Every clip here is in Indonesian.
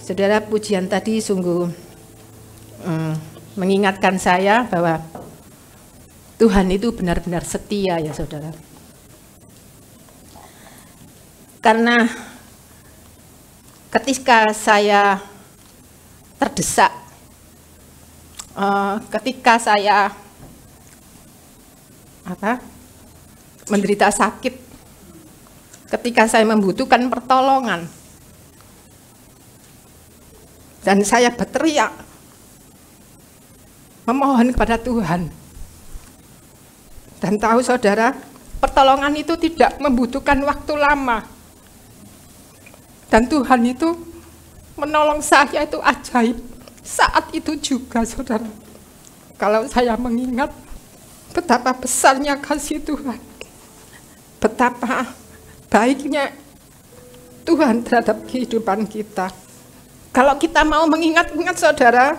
Saudara, pujian tadi sungguh mengingatkan saya bahwa Tuhan itu benar-benar setia ya saudara. Karena ketika saya terdesak, ketika saya menderita sakit, ketika saya membutuhkan pertolongan, dan saya berteriak, memohon kepada Tuhan. Dan tahu saudara, pertolongan itu tidak membutuhkan waktu lama. Dan Tuhan itu menolong saya itu ajaib. Saat itu juga saudara, kalau saya mengingat betapa besarnya kasih Tuhan, betapa baiknya Tuhan terhadap kehidupan kita. Kalau kita mau mengingat-ingat saudara,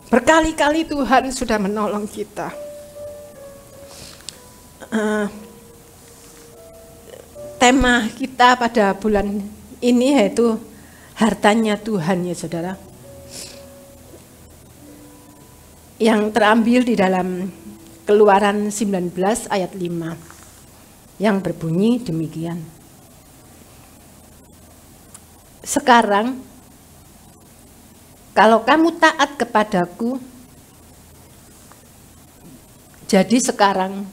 berkali-kali Tuhan sudah menolong kita. Tema kita pada bulan ini yaitu hartanya Tuhan ya saudara. Yang terambil di dalam Keluaran 19 ayat 5 yang berbunyi demikian. Sekarang kalau kamu taat kepadaku, jadi sekarang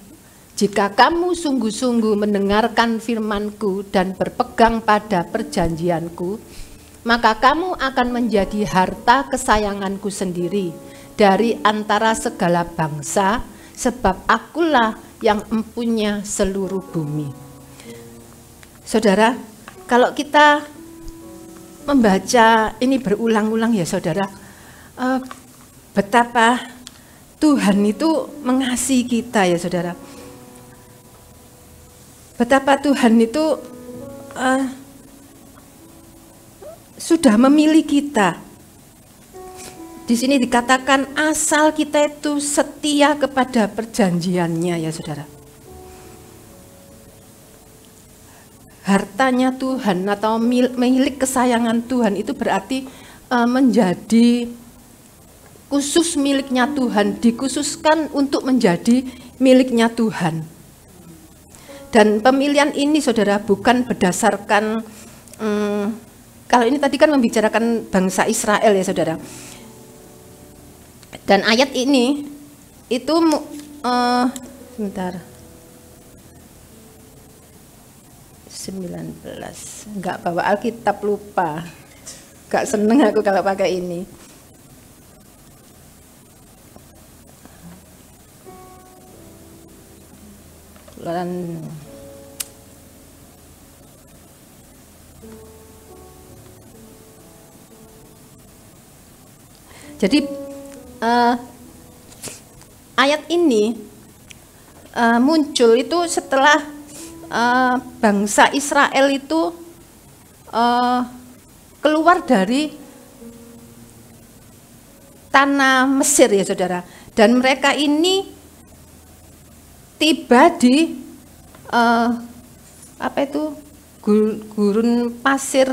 jika kamu sungguh-sungguh mendengarkan firman-Ku dan berpegang pada perjanjian-Ku, maka kamu akan menjadi harta kesayangan-Ku sendiri dari antara segala bangsa, sebab Akulah yang empunya seluruh bumi. Saudara, kalau kita membaca ini berulang-ulang ya saudara, betapa Tuhan itu mengasihi kita ya saudara. Betapa Tuhan itu sudah memilih kita. Di sini dikatakan asal kita itu setia kepada perjanjiannya ya saudara. Hartanya Tuhan atau milik kesayangan Tuhan itu berarti menjadi khusus miliknya Tuhan, dikhususkan untuk menjadi miliknya Tuhan. Dan pemilihan ini saudara bukan berdasarkan, kalau ini tadi kan membicarakan bangsa Israel ya saudara. Dan ayat ini itu sebentar 19, enggak bawa Alkitab, lupa, enggak seneng aku kalau pakai ini. Jadi ayat ini muncul itu setelah bangsa Israel itu keluar dari tanah Mesir ya saudara, dan mereka ini tiba di gurun pasir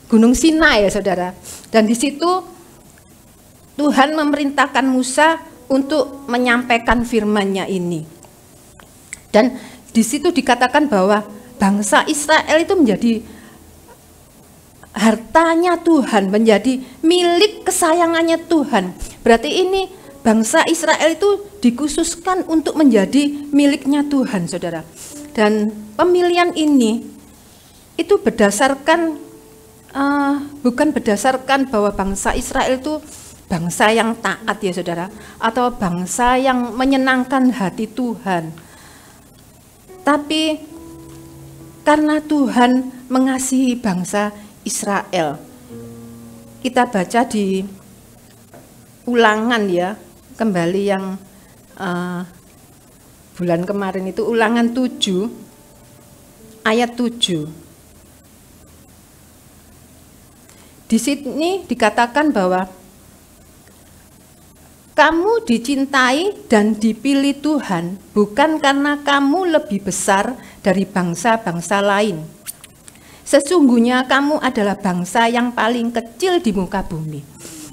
Gunung Sinai ya saudara, dan di situ Tuhan memerintahkan Musa untuk menyampaikan firman-Nya ini. Dan di situ dikatakan bahwa bangsa Israel itu menjadi hartanya Tuhan, menjadi milik kesayangannya Tuhan. Berarti ini bangsa Israel itu dikhususkan untuk menjadi miliknya Tuhan, saudara. Dan pemilihan ini itu berdasarkan bukan berdasarkan bahwa bangsa Israel itu bangsa yang taat ya saudara, atau bangsa yang menyenangkan hati Tuhan. Tapi karena Tuhan mengasihi bangsa Israel. Kita baca di Ulangan ya, kembali yang bulan kemarin itu Ulangan 7 ayat 7. Di sini dikatakan bahwa kamu dicintai dan dipilih Tuhan bukan karena kamu lebih besar dari bangsa-bangsa lain, sesungguhnya kamu adalah bangsa yang paling kecil di muka bumi.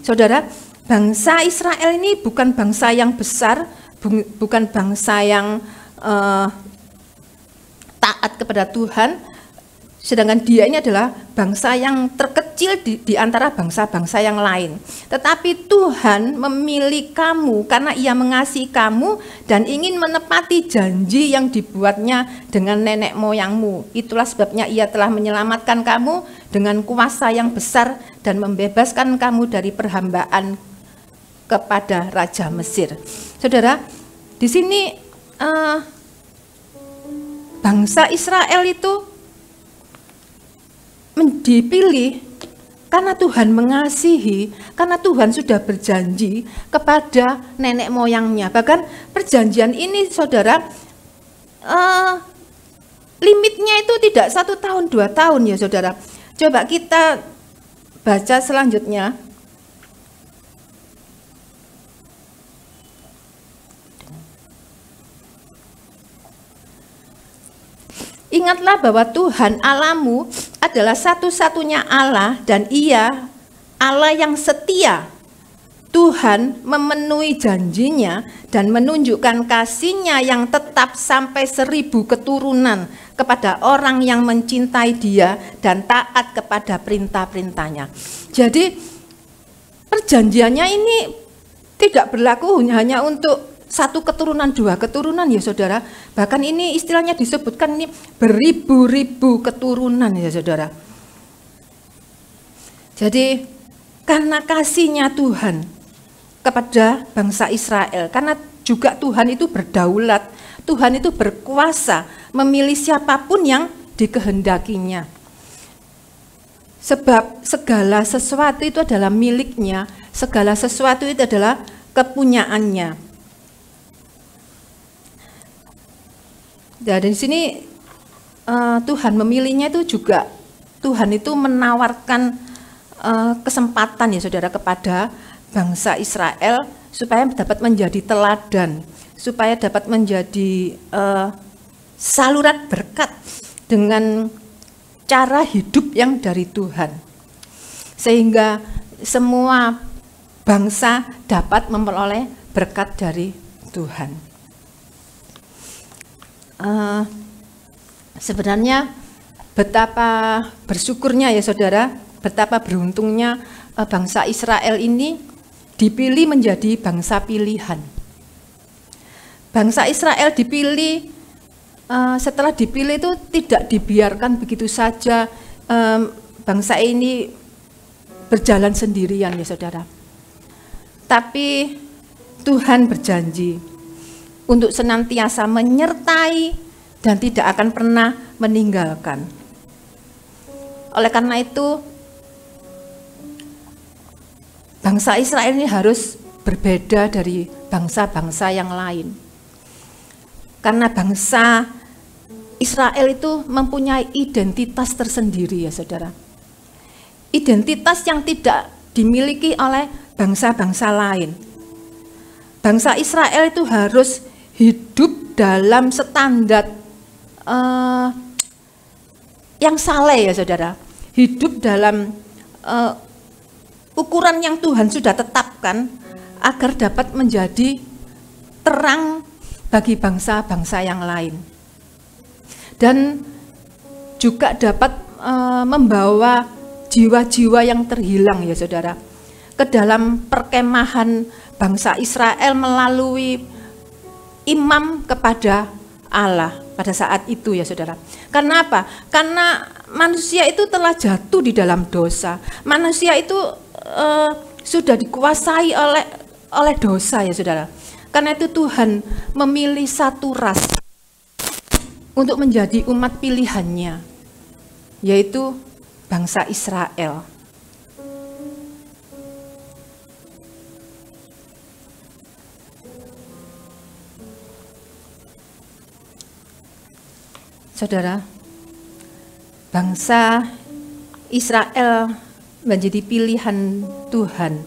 Saudara, bangsa Israel ini bukan bangsa yang besar, bukan bangsa yang taat kepada Tuhan, sedangkan dia ini adalah bangsa yang terkecil di antara bangsa-bangsa yang lain. Tetapi Tuhan memilih kamu karena Ia mengasihi kamu dan ingin menepati janji yang dibuatnya dengan nenek moyangmu. Itulah sebabnya Ia telah menyelamatkan kamu dengan kuasa yang besar dan membebaskan kamu dari perhambaan kepada Raja Mesir. Saudara, di sini bangsa Israel itu dipilih karena Tuhan mengasihi, karena Tuhan sudah berjanji kepada nenek moyangnya. Bahkan perjanjian ini, saudara, limitnya itu tidak 1 tahun, 2 tahun ya saudara. Coba kita baca selanjutnya. Ingatlah bahwa Tuhan Allahmu adalah satu-satunya Allah dan Ia Allah yang setia. Tuhan memenuhi janjinya dan menunjukkan kasih-Nya yang tetap sampai 1000 keturunan kepada orang yang mencintai Dia dan taat kepada perintah-perintahnya. Jadi perjanjiannya ini tidak berlaku hanya untuk 1 keturunan, 2 keturunan ya saudara. Bahkan ini istilahnya disebutkan ini beribu-ribu keturunan ya saudara. Jadi karena kasih-Nya Tuhan kepada bangsa Israel, karena juga Tuhan itu berdaulat, Tuhan itu berkuasa memilih siapapun yang dikehendakinya. Sebab segala sesuatu itu adalah miliknya, segala sesuatu itu adalah kepunyaannya. Dan di sini Tuhan memilihnya itu juga Tuhan itu menawarkan kesempatan ya saudara kepada bangsa Israel supaya dapat menjadi teladan, supaya dapat menjadi saluran berkat dengan cara hidup yang dari Tuhan, sehingga semua bangsa dapat memperoleh berkat dari Tuhan. Sebenarnya betapa bersyukurnya ya saudara, betapa beruntungnya bangsa Israel ini dipilih menjadi bangsa pilihan. Bangsa Israel dipilih, setelah dipilih itu tidak dibiarkan begitu saja bangsa ini berjalan sendirian ya saudara. Tapi Tuhan berjanji untuk senantiasa menyertai dan tidak akan pernah meninggalkan. Oleh karena itu, bangsa Israel ini harus berbeda dari bangsa-bangsa yang lain. Karena bangsa Israel itu mempunyai identitas tersendiri ya saudara. Identitas yang tidak dimiliki oleh bangsa-bangsa lain. Bangsa Israel itu harus hidup dalam standar yang saleh ya saudara. Hidup dalam ukuran yang Tuhan sudah tetapkan agar dapat menjadi terang bagi bangsa-bangsa yang lain. Dan juga dapat membawa jiwa-jiwa yang terhilang ya saudara ke dalam perkemahan bangsa Israel melalui imam kepada Allah pada saat itu ya saudara. Karena apa? Karena manusia itu telah jatuh di dalam dosa. Manusia itu sudah dikuasai oleh dosa ya saudara. Karena itu Tuhan memilih satu ras untuk menjadi umat pilihannya, yaitu bangsa Israel. Saudara, bangsa Israel menjadi pilihan Tuhan.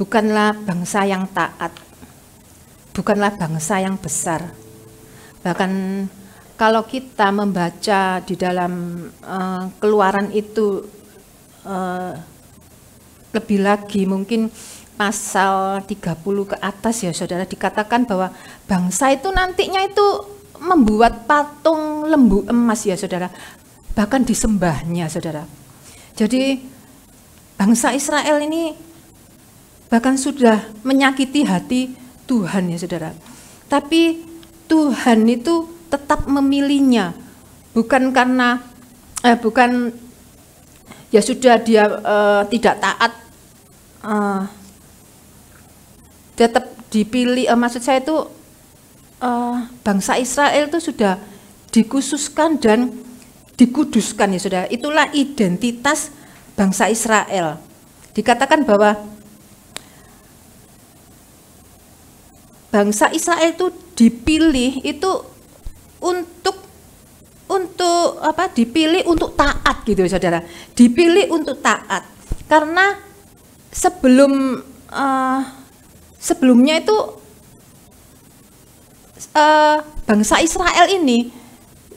Bukanlah bangsa yang taat, bukanlah bangsa yang besar. Bahkan kalau kita membaca di dalam Keluaran itu lebih lagi mungkin pasal 30 ke atas ya saudara, dikatakan bahwa bangsa itu nantinya itu membuat patung lembu emas ya saudara, bahkan disembahnya saudara. Jadi bangsa Israel ini bahkan sudah menyakiti hati Tuhan ya saudara. Tapi Tuhan itu tetap memilihnya, bukan karena bukan ya sudah dia tidak taat, tetap dipilih. Maksud saya itu bangsa Israel itu sudah dikhususkan dan dikuduskan ya saudara. Itulah identitas bangsa Israel. Dikatakan bahwa bangsa Israel itu dipilih itu untuk apa? Dipilih untuk taat gitu saudara. Dipilih untuk taat karena sebelumnya itu bangsa Israel ini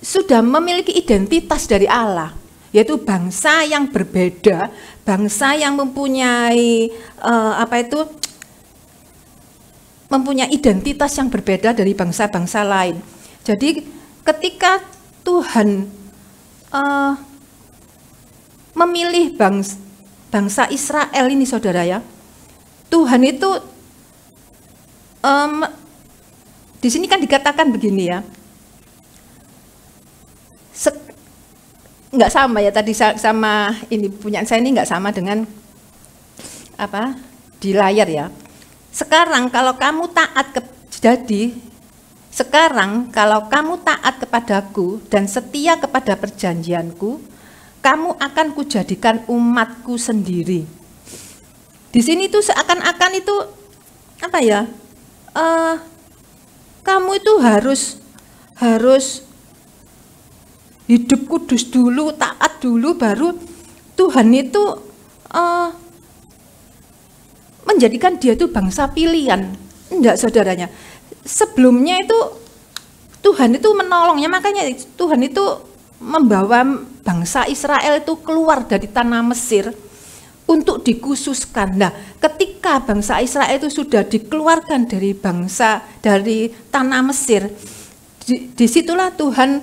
sudah memiliki identitas dari Allah, yaitu bangsa yang berbeda, bangsa yang mempunyai mempunyai identitas yang berbeda dari bangsa-bangsa lain. Jadi ketika Tuhan memilih bangsa Israel ini saudara ya, Tuhan itu di sini kan dikatakan begini ya, nggak sama ya tadi sama ini punya saya ini nggak sama dengan apa di layar ya. Sekarang kalau kamu taat sekarang kalau kamu taat kepadaku dan setia kepada perjanjianku, kamu akan kujadikan umatku sendiri. Di sini tuh seakan-akan itu apa ya? Kamu itu harus hidup kudus dulu, taat dulu, baru Tuhan itu menjadikan dia itu bangsa pilihan. Enggak saudaranya. Sebelumnya itu Tuhan itu menolongnya, makanya Tuhan itu membawa bangsa Israel itu keluar dari tanah Mesir untuk dikhususkan. Nah, ketika bangsa Israel itu sudah dikeluarkan dari tanah Mesir, disitulah Tuhan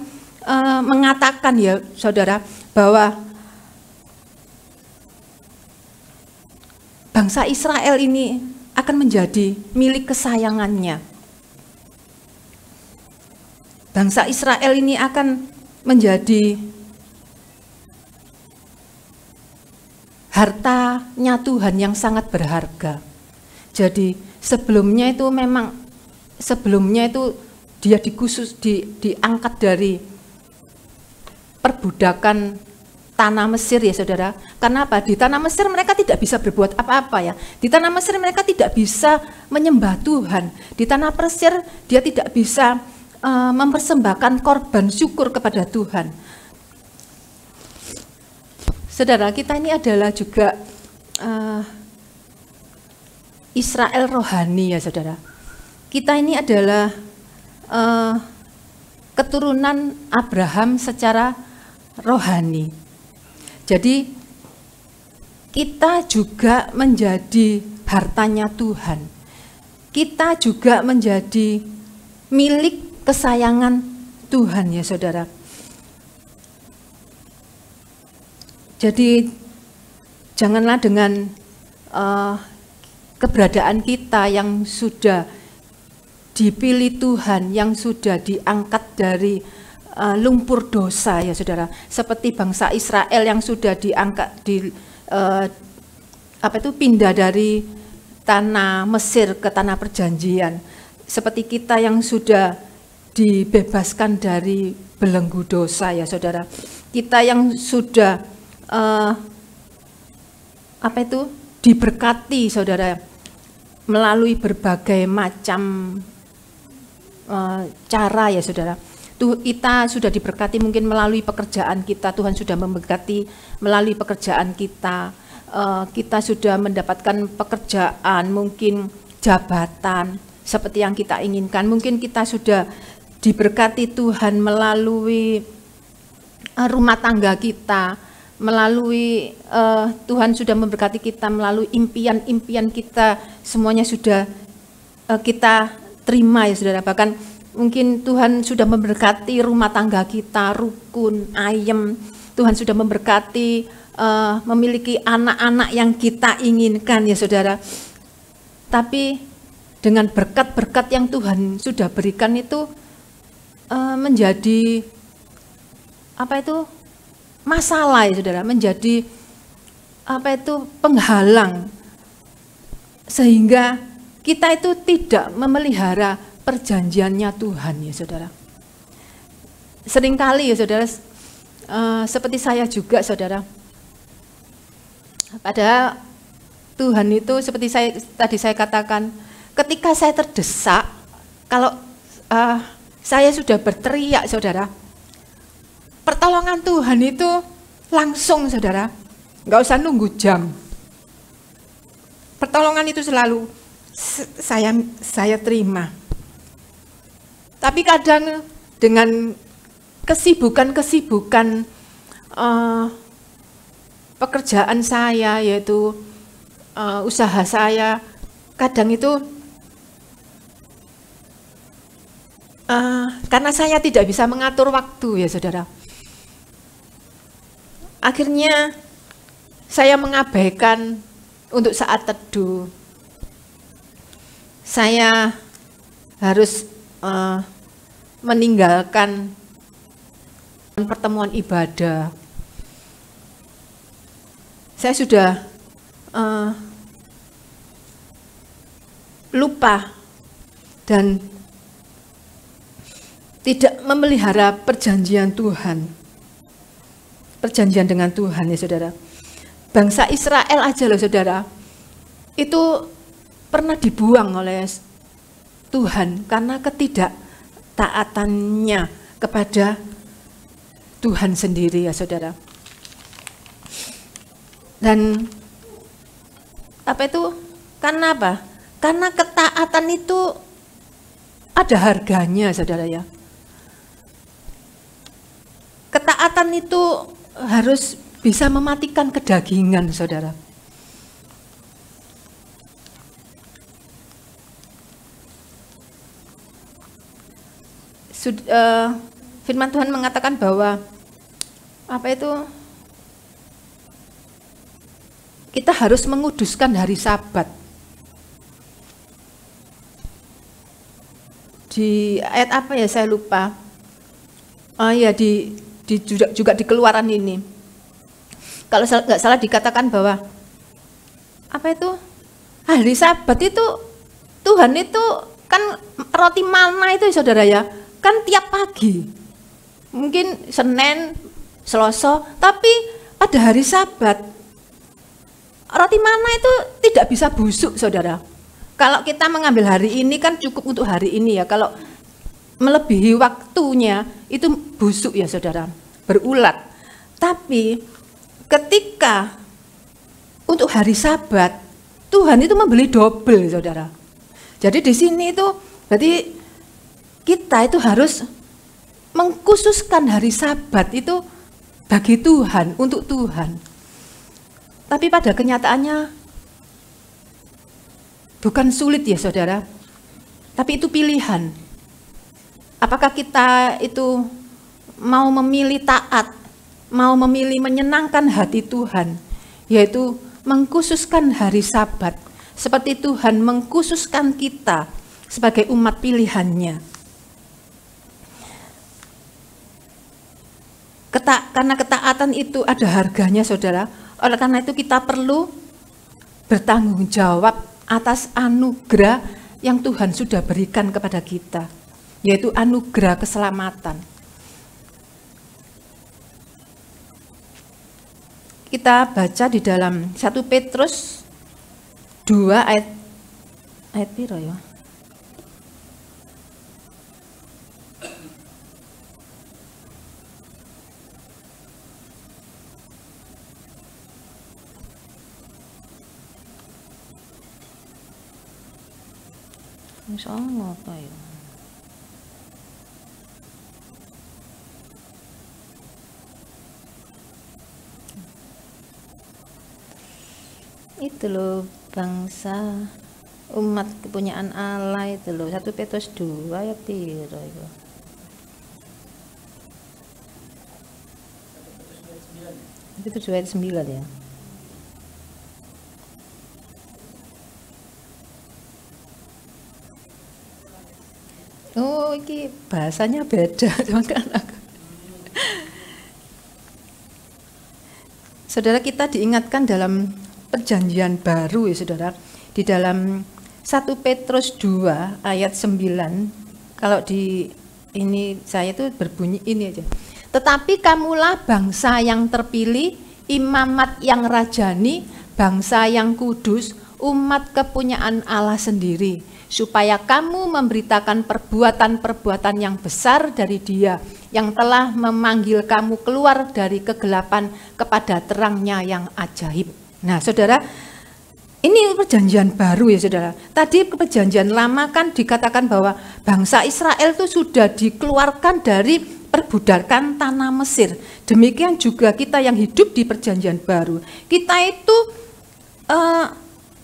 mengatakan ya saudara bahwa bangsa Israel ini akan menjadi milik kesayangannya. Bangsa Israel ini akan menjadi hartanya Tuhan yang sangat berharga. Jadi sebelumnya itu dia diangkat dari perbudakan tanah Mesir ya saudara. Karena apa? Di tanah Mesir mereka tidak bisa berbuat apa-apa ya. Di tanah Mesir mereka tidak bisa menyembah Tuhan. Di tanah Mesir dia tidak bisa mempersembahkan korban syukur kepada Tuhan. Saudara, kita ini adalah juga Israel rohani ya saudara. Kita ini adalah keturunan Abraham secara rohani. Jadi kita juga menjadi hartanya Tuhan. Kita juga menjadi milik kesayangan Tuhan ya saudara. Jadi janganlah dengan keberadaan kita yang sudah dipilih Tuhan, yang sudah diangkat dari lumpur dosa ya saudara, seperti bangsa Israel yang sudah diangkat pindah dari tanah Mesir ke tanah perjanjian, seperti kita yang sudah dibebaskan dari belenggu dosa ya saudara, kita yang sudah diberkati saudara melalui berbagai macam cara ya saudara. Kita sudah diberkati mungkin melalui pekerjaan kita, Tuhan sudah memberkati melalui pekerjaan kita. Kita sudah mendapatkan pekerjaan, mungkin jabatan seperti yang kita inginkan. Mungkin kita sudah diberkati Tuhan melalui rumah tangga kita, melalui Tuhan sudah memberkati kita melalui impian-impian kita, semuanya sudah kita terima ya saudara. Bahkan mungkin Tuhan sudah memberkati rumah tangga kita, rukun, ayem. Tuhan sudah memberkati memiliki anak-anak yang kita inginkan ya saudara. Tapi dengan berkat-berkat yang Tuhan sudah berikan itu menjadi masalah ya saudara, menjadi penghalang sehingga kita itu tidak memelihara perjanjiannya Tuhan ya saudara. Seringkali ya saudara, seperti saya juga saudara, padahal Tuhan itu seperti tadi saya katakan, ketika saya terdesak, kalau saya sudah berteriak saudara, pertolongan Tuhan itu langsung saudara, nggak usah nunggu jam. Pertolongan itu selalu saya terima. Tapi kadang dengan kesibukan pekerjaan saya, yaitu usaha saya, kadang itu karena saya tidak bisa mengatur waktu ya saudara, akhirnya saya mengabaikan untuk saat teduh. Saya harus meninggalkan pertemuan ibadah. Saya sudah lupa dan tidak memelihara perjanjian Tuhan, perjanjian dengan Tuhan ya saudara. Bangsa Israel aja loh saudara, itu pernah dibuang oleh Tuhan karena ketidaktaatannya kepada Tuhan sendiri ya saudara. Dan karena apa? Karena ketaatan itu ada harganya saudara ya. Ketaatan itu harus bisa mematikan kedagingan saudara. Firman Tuhan mengatakan bahwa kita harus menguduskan hari Sabat. Di ayat apa ya saya lupa. Juga di Keluaran ini. Kalau nggak salah dikatakan bahwa hari Sabat itu Tuhan itu kan roti mana itu saudara ya, kan tiap pagi, mungkin Senin, Selasa, tapi pada hari Sabat roti mana itu tidak bisa busuk saudara. Kalau kita mengambil hari ini kan cukup untuk hari ini ya, kalau melebihi waktunya itu busuk ya saudara, berulat. Tapi ketika untuk hari Sabat Tuhan itu membeli double saudara. Jadi di sini itu berarti kita itu harus mengkhususkan hari Sabat itu bagi Tuhan, untuk Tuhan. Tapi pada kenyataannya bukan sulit ya saudara, tapi itu pilihan. Apakah kita itu mau memilih taat, mau memilih menyenangkan hati Tuhan, yaitu mengkhususkan hari Sabat, seperti Tuhan mengkhususkan kita sebagai umat pilihannya. Karena ketaatan itu ada harganya saudara, oleh karena itu kita perlu bertanggung jawab atas anugerah yang Tuhan sudah berikan kepada kita, yaitu anugerah keselamatan. Kita baca di dalam 1 Petrus 2 ayat piro ya? Insya Allah apa ya? Itu loh, bangsa umat kepunyaan Allah itu loh, 1 Petrus 2 ayat piro itu. Itu 2 ayat 9 ya. Oh, ini bahasanya beda, teman-teman. Saudara, kita diingatkan dalam perjanjian baru ya saudara, di dalam 1 Petrus 2 ayat 9, kalau di ini saya itu berbunyi ini aja. Tetapi kamulah bangsa yang terpilih, imamat yang rajani, bangsa yang kudus, umat kepunyaan Allah sendiri, supaya kamu memberitakan perbuatan-perbuatan yang besar dari Dia yang telah memanggil kamu keluar dari kegelapan kepada terangnya yang ajaib. Nah saudara, ini perjanjian baru ya saudara. Tadi perjanjian lama kan dikatakan bahwa bangsa Israel itu sudah dikeluarkan dari perbudakan tanah Mesir. Demikian juga kita yang hidup di perjanjian baru. Kita itu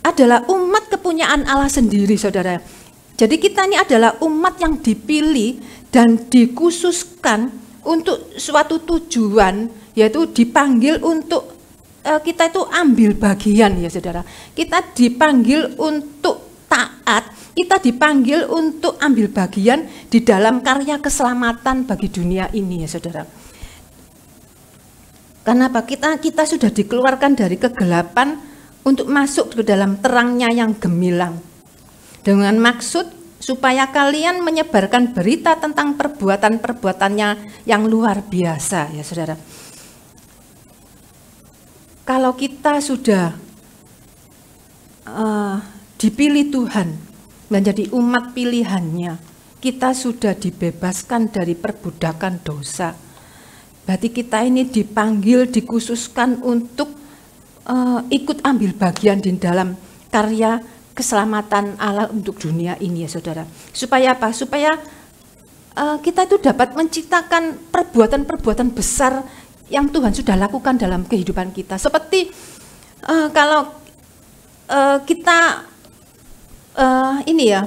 adalah umat kepunyaan Allah sendiri saudara. Jadi kita ini adalah umat yang dipilih dan dikhususkan untuk suatu tujuan, yaitu dipanggil untuk kita itu ambil bagian ya saudara. Kita dipanggil untuk taat, kita dipanggil untuk ambil bagian di dalam karya keselamatan bagi dunia ini ya saudara. Kenapa? Kita sudah dikeluarkan dari kegelapan untuk masuk ke dalam terangnya yang gemilang. Dengan maksud supaya kalian menyebarkan berita tentang perbuatan-perbuatannya yang luar biasa ya saudara. Kalau kita sudah dipilih Tuhan menjadi umat pilihannya, kita sudah dibebaskan dari perbudakan dosa. Berarti kita ini dipanggil, dikhususkan untuk ikut ambil bagian di dalam karya keselamatan Allah untuk dunia ini ya saudara. Supaya apa? Supaya kita itu dapat menciptakan perbuatan-perbuatan besar yang Tuhan sudah lakukan dalam kehidupan kita. Seperti kalau kita ini ya,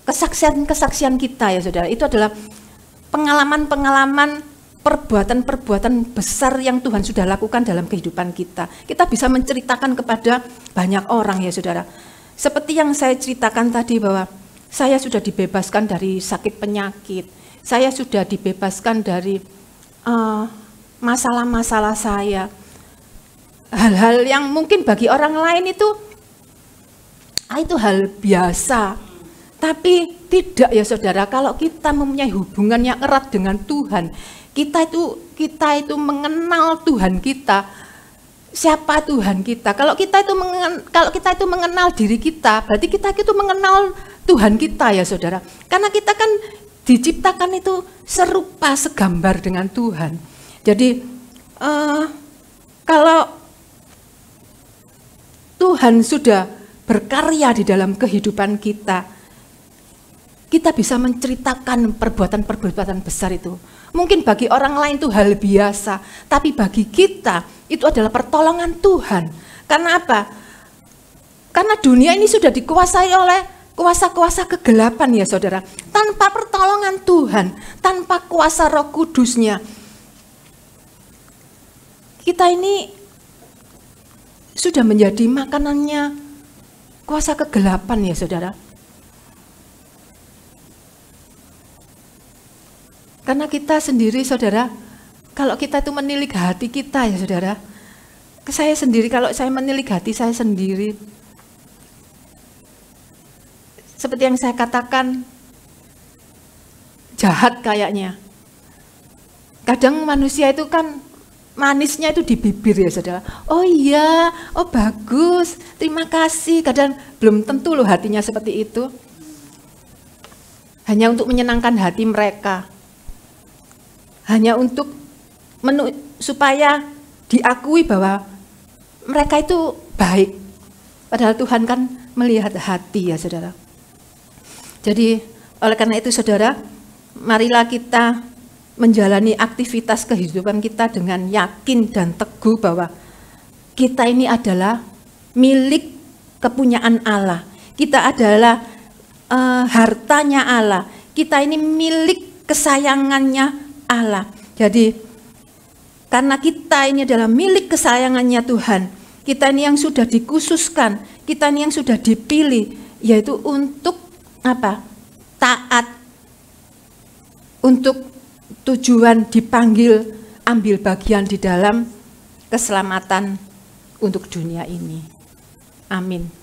kesaksian-kesaksian kita ya saudara, itu adalah pengalaman-pengalaman perbuatan-perbuatan besar yang Tuhan sudah lakukan dalam kehidupan kita. Kita bisa menceritakan kepada banyak orang ya saudara. Seperti yang saya ceritakan tadi bahwa saya sudah dibebaskan dari sakit penyakit. Saya sudah dibebaskan dari masalah-masalah saya. Hal-hal yang mungkin bagi orang lain itu hal biasa. Tapi tidak ya saudara, kalau kita mempunyai hubungan yang erat dengan Tuhan, kita itu mengenal Tuhan kita. Siapa Tuhan kita? Kalau kita itu mengenal diri kita, berarti kita itu mengenal Tuhan kita ya saudara. Karena kita kan diciptakan itu serupa segambar dengan Tuhan. Jadi kalau Tuhan sudah berkarya di dalam kehidupan kita, kita bisa menceritakan perbuatan-perbuatan besar itu. Mungkin bagi orang lain itu hal biasa, tapi bagi kita itu adalah pertolongan Tuhan. Karena apa? Karena dunia ini sudah dikuasai oleh kuasa-kuasa kegelapan ya saudara. Tanpa pertolongan Tuhan, tanpa kuasa Roh Kudusnya, kita ini sudah menjadi makanannya kuasa kegelapan ya saudara. Karena kita sendiri saudara, kalau kita itu menilik hati kita ya saudara, saya sendiri kalau saya menilik hati saya sendiri, seperti yang saya katakan, jahat kayaknya. Kadang manusia itu kan manisnya itu di bibir ya saudara. Oh iya, oh bagus, terima kasih. Kadang belum tentu loh hatinya seperti itu. Hanya untuk menyenangkan hati mereka. Hanya untuk supaya diakui bahwa mereka itu baik. Padahal Tuhan kan melihat hati ya saudara. Jadi oleh karena itu saudara, marilah kita menjalani aktivitas kehidupan kita dengan yakin dan teguh bahwa kita ini adalah milik kepunyaan Allah. Kita adalah hartanya Allah. Kita ini milik kesayangannya Allah. Jadi karena kita ini adalah milik kesayangannya Tuhan, kita ini yang sudah dikhususkan, kita ini yang sudah dipilih, yaitu untuk apa? Taat, untuk tujuan dipanggil ambil bagian di dalam keselamatan untuk dunia ini. Amin.